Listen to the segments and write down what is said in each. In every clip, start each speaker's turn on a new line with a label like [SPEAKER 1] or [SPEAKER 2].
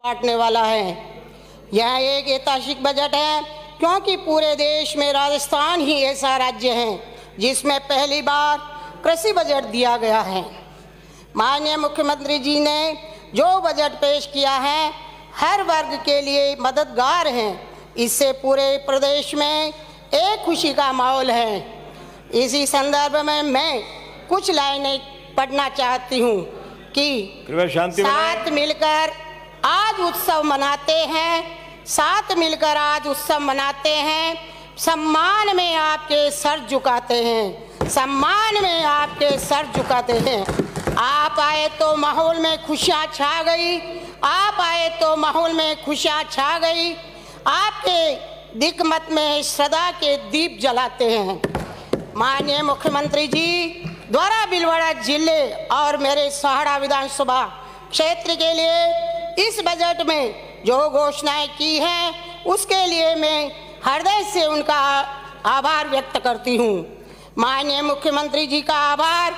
[SPEAKER 1] बांटने वाला है। यह एक ऐतिहासिक बजट है क्योंकि पूरे देश में राजस्थान ही ऐसा राज्य है जिसमें पहली बार कृषि बजट दिया गया है। माननीय मुख्यमंत्री जी ने जो बजट पेश किया है हर वर्ग के लिए मददगार है। इससे पूरे प्रदेश में एक खुशी का माहौल है। इसी संदर्भ में मैं कुछ लाइनें पढ़ना चाहती हूँ कि साथ मिलकर आज उत्सव मनाते हैं, साथ मिलकर आज उत्सव मनाते हैं, सम्मान में आपके सर झुकाते हैं, सम्मान में आपके सर झुकाते हैं। आप आए तो माहौल में खुशियाँ छा गई, आप आए तो माहौल में खुशियाँ छा गई। आपके दिक्मत में श्रद्धा के दीप जलाते हैं। माननीय मुख्यमंत्री जी द्वारा भीलवाड़ा जिले और मेरे सहाड़ा विधानसभा क्षेत्र के लिए इस बजट में जो घोषणाएं की हैं उसके लिए मैं हृदय से उनका आभार व्यक्त करती हूं। माननीय मुख्यमंत्री जी का आभार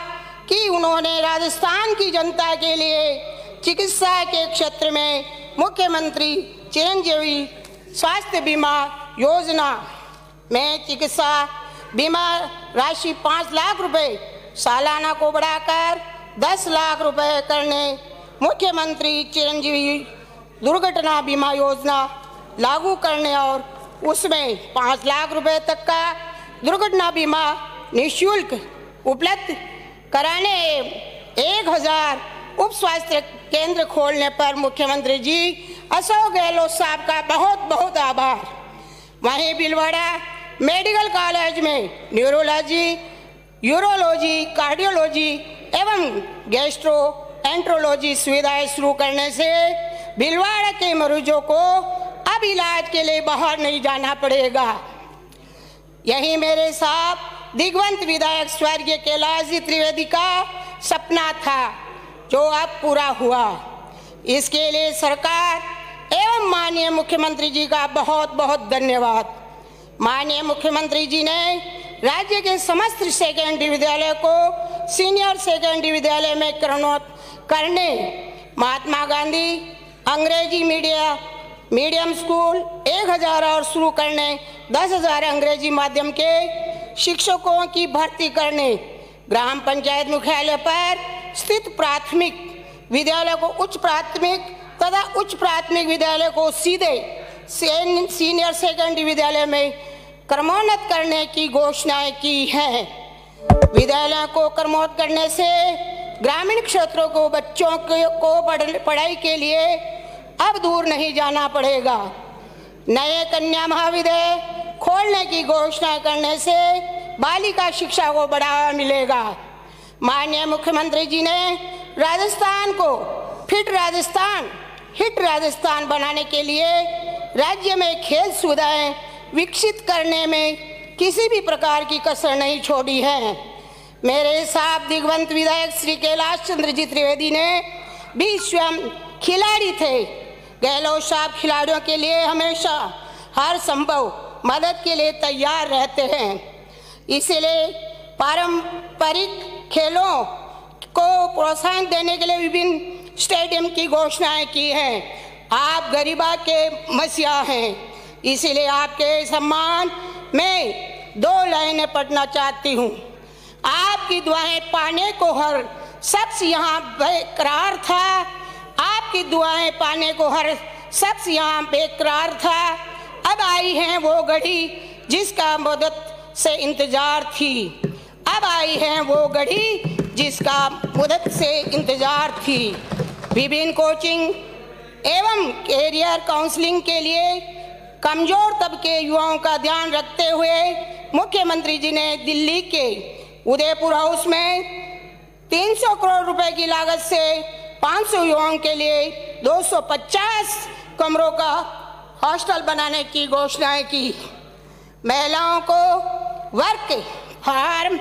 [SPEAKER 1] कि उन्होंने राजस्थान की जनता के लिए चिकित्सा के क्षेत्र में मुख्यमंत्री चिरंजीवी स्वास्थ्य बीमा योजना में चिकित्सा बीमा राशि 5 लाख रुपए सालाना को बढ़ाकर 10 लाख रुपए करने, मुख्यमंत्री चिरंजीवी दुर्घटना बीमा योजना लागू करने और उसमें 5 लाख रुपए तक का दुर्घटना बीमा निःशुल्क उपलब्ध कराने, 1000 उप स्वास्थ्य केंद्र खोलने पर मुख्यमंत्री जी अशोक गहलोत साहब का बहुत बहुत आभार। वहीं भीलवाड़ा मेडिकल कॉलेज में न्यूरोलॉजी, यूरोलॉजी, कार्डियोलॉजी एवं गैस्ट्रोएंट्रोलॉजी सुविधाएं शुरू करने से भीलवाड़ा के मरीजों को अब इलाज के लिए बाहर नहीं जाना पड़ेगा। यही मेरे साथ दिग्वंत विधायक स्वर्गीय कैलाश जी त्रिवेदी का सपना था जो अब पूरा हुआ। इसके लिए सरकार एवं माननीय मुख्यमंत्री जी का बहुत बहुत धन्यवाद। माननीय मुख्यमंत्री जी ने राज्य के समस्त सेकेंडरी विद्यालय को सीनियर सेकेंडरी विद्यालय में करने, महात्मा गांधी अंग्रेजी मीडियम स्कूल 1000 और शुरू करने, 10,000 अंग्रेजी माध्यम के शिक्षकों की भर्ती करने, ग्राम पंचायत मुख्यालय पर स्थित प्राथमिक विद्यालय को उच्च प्राथमिक तथा उच्च प्राथमिक विद्यालय को सीधे सीनियर सेकेंडरी विद्यालय में क्रमोन्नत करने की घोषणाएं की है। विद्यालय को क्रमोन्नत करने से ग्रामीण क्षेत्रों को बच्चों को पढ़ाई के लिए अब दूर नहीं जाना पड़ेगा। नए कन्या महाविद्यालय खोलने की घोषणा करने से बालिका शिक्षा को बढ़ावा मिलेगा। माननीय मुख्यमंत्री जी ने राजस्थान को हिट राजस्थान बनाने के लिए राज्य में खेल सुविधाएं विकसित करने में किसी भी प्रकार की कसर नहीं छोड़ी है। मेरे साथ दिग्वंत विधायक श्री कैलाश चंद्र जी त्रिवेदी ने भी स्वयं खिलाड़ी थे। गहलोत साहब खिलाड़ियों के लिए हमेशा हर संभव मदद के लिए तैयार रहते हैं। इसलिए पारंपरिक खेलों को प्रोत्साहन देने के लिए विभिन्न स्टेडियम की घोषणाएं की हैं। आप गरीबा के मसीहा हैं, इसीलिए आपके सम्मान में 2 लाइनें पढ़ना चाहती हूँ। आपकी दुआएं पाने को हर शख्स यहाँ बेकरार था, आपकी दुआएं पाने को हर शख्स यहाँ बेकरार था। अब आई है वो घड़ी जिसका मुद्दत से इंतजार थी, अब आई है वो घड़ी जिसका मुद्दत से इंतजार थी। विभिन्न कोचिंग एवं कैरियर काउंसलिंग के लिए कमजोर तबके युवाओं का ध्यान रखते हुए मुख्यमंत्री जी ने दिल्ली के उदयपुर हाउस में 300 करोड़ रुपए की लागत से 500 युवाओं के लिए 250 कमरों का हॉस्टल बनाने की घोषणाएं की। महिलाओं को वर्क फ्रॉम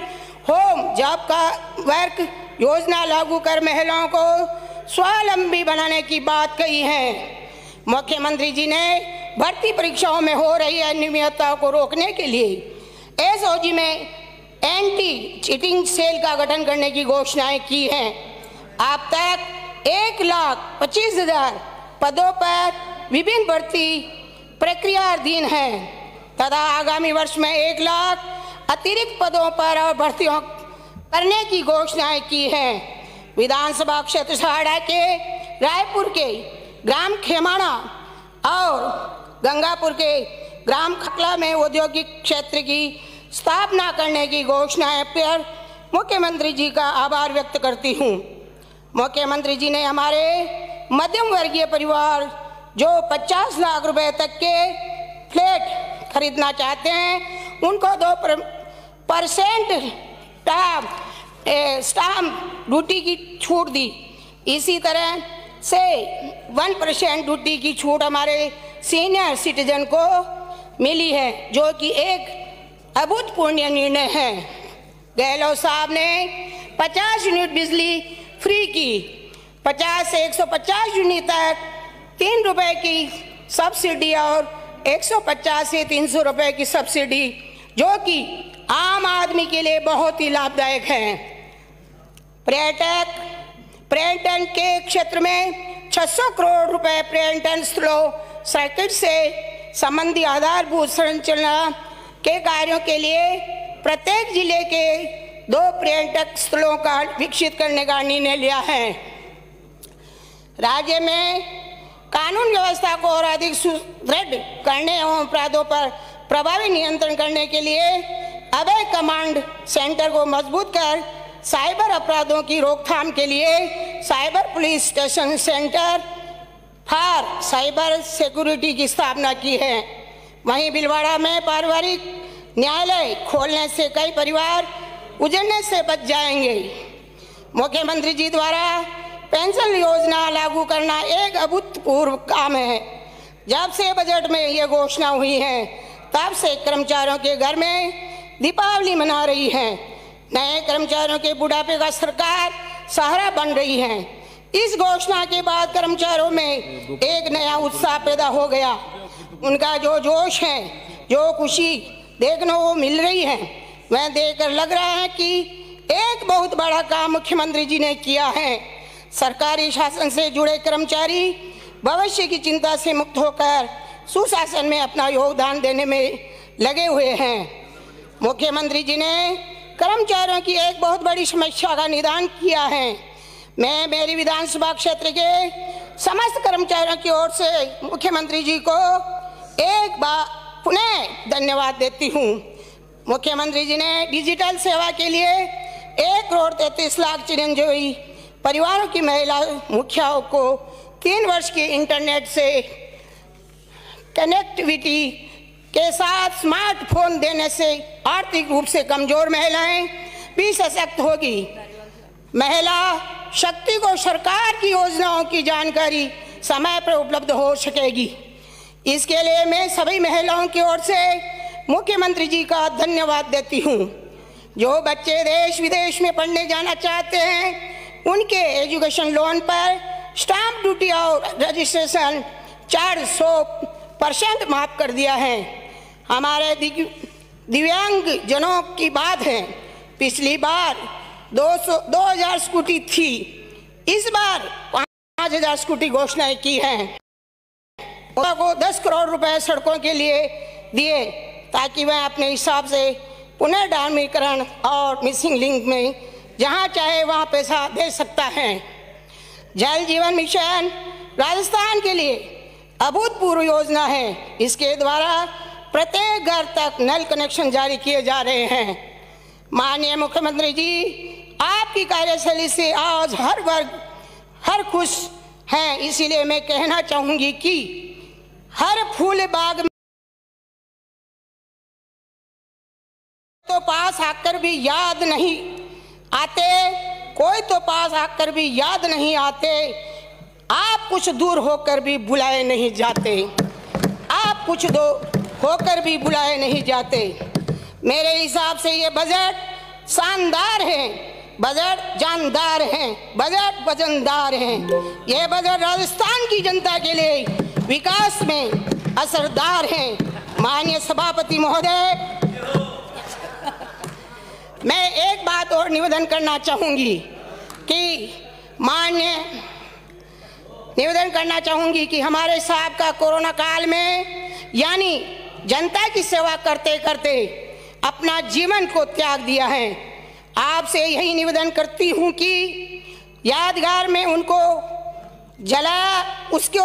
[SPEAKER 1] होम जॉब का वर्क योजना लागू कर महिलाओं को स्वावलंबी बनाने की बात कही है। मुख्यमंत्री जी ने भर्ती परीक्षाओं में हो रही अनियमितता को रोकने के लिए एसओजी में एंटी चीटिंग सेल का गठन करने की घोषणाएं की हैं। अब तक 1,25,000 पदों पर विभिन्न भर्ती प्रक्रियाधीन है तथा आगामी वर्ष में 1 लाख अतिरिक्त पदों पर और भर्तियों करने की घोषणाएं की है। विधानसभा क्षेत्र सहाड़ा के रायपुर के ग्राम खेमाणा और गंगापुर के ग्राम खकला में औद्योगिक क्षेत्र की स्थापना करने की घोषणाएं पर मुख्यमंत्री जी का आभार व्यक्त करती हूं। मुख्यमंत्री जी ने हमारे मध्यम वर्गीय परिवार जो 50 लाख रुपए तक के फ्लैट खरीदना चाहते हैं उनको 2% स्टाम्प ड्यूटी की छूट दी। इसी तरह से 1% ड्यूटी की छूट हमारे सीनियर सिटीजन को मिली है, जो कि एक अभूतपूर्व निर्णय है। गहलोत साहब ने 50 यूनिट बिजली फ्री की, 50 से 150 यूनिट तक 3 रुपए की सब्सिडी और 150 से 300 रुपए की सब्सिडी, जो कि आम आदमी के लिए बहुत ही लाभदायक है। पर्यटन के क्षेत्र में 600 करोड़ रुपए पर्यटन स्थलों सर्किट से संबंधी आधारभूत संरचना के कार्यों के लिए प्रत्येक जिले के 2 पर्यटक स्थलों का विकसित करने का निर्णय लिया है। राज्य में कानून व्यवस्था को और अधिक सुदृढ़ करने एवं अपराधों पर प्रभावी नियंत्रण करने के लिए अभय कमांड सेंटर को मजबूत कर साइबर अपराधों की रोकथाम के लिए cyber police station centre for cyber security की स्थापना की है। वहीं भीलवाड़ा में पारिवारिक न्यायालय खोलने से कई परिवार उजड़ने से बच जाएंगे। मुख्यमंत्री जी द्वारा पेंशन योजना लागू करना एक अभूतपूर्व काम है। जब से बजट में ये घोषणा हुई है तब से कर्मचारियों के घर में दीपावली मना रही है। नए कर्मचारियों के बुढ़ापे का सरकार सहारा बन रही है। इस घोषणा के बाद कर्मचारियों में एक नया उत्साह पैदा हो गया। उनका जो जोश है, जो खुशी देखने को मिल रही है, वह देखकर लग रहा है कि एक बहुत बड़ा काम मुख्यमंत्री जी ने किया है। सरकारी शासन से जुड़े कर्मचारी भविष्य की चिंता से मुक्त होकर सुशासन में अपना योगदान देने में लगे हुए हैं। मुख्यमंत्री जी ने कर्मचारियों की एक बहुत बड़ी समस्या का निदान किया है। मैं मेरी विधानसभा क्षेत्र के समस्त कर्मचारियों की ओर से मुख्यमंत्री जी को एक बार पुनः धन्यवाद देती हूँ। मुख्यमंत्री जी ने डिजिटल सेवा के लिए 1,33,00,000 चिरंजीवी परिवारों की महिला मुखियाओं को 3 वर्ष की इंटरनेट से कनेक्टिविटी के साथ स्मार्टफोन देने से आर्थिक रूप से कमजोर महिलाएं भी सशक्त होगी। महिला शक्ति को सरकार की योजनाओं की जानकारी समय पर उपलब्ध हो सकेगी। इसके लिए मैं सभी महिलाओं की ओर से मुख्यमंत्री जी का धन्यवाद देती हूँ। जो बच्चे देश विदेश में पढ़ने जाना चाहते हैं उनके एजुकेशन लोन पर स्टाम्प ड्यूटी और रजिस्ट्रेशन 400% माफ कर दिया है। हमारे दिव्यांग जनों की बात है, पिछली बार 2000 स्कूटी थी, इस बार 5000 स्कूटी घोषणाएं की हैं। को 10 करोड़ रुपए सड़कों के लिए दिए ताकि वह अपने हिसाब से पुनर्डामीकरण और मिसिंग लिंक में जहां चाहे वहां पैसा दे सकता है। जल जीवन मिशन राजस्थान के लिए अभूतपूर्व योजना है। इसके द्वारा प्रत्येक घर तक नल कनेक्शन जारी किए जा रहे हैं। माननीय मुख्यमंत्री जी, आपकी कार्यशैली से आज हर वर्ग हर खुश हैं। इसीलिए मैं कहना चाहूंगी कि हर फूल बाग में तो पास आकर भी याद नहीं आते, कोई तो पास आकर भी याद नहीं आते। आप कुछ दूर होकर भी बुलाए नहीं जाते, आप कुछ दूर होकर भी बुलाए नहीं जाते। मेरे हिसाब से ये बजट शानदार है, बजट जानदार है, बजट वजनदार है। ये बजट राजस्थान की जनता के लिए विकास में असरदार है। माननीय सभापति महोदय, मैं एक बात और निवेदन करना चाहूंगी कि माननीय निवेदन करना चाहूंगी कि हमारे साहब का कोरोना काल में यानी जनता की सेवा करते करते अपना जीवन को त्याग दिया है। आपसे यही निवेदन करती हूं कि यादगार में उनको जलाया, उसको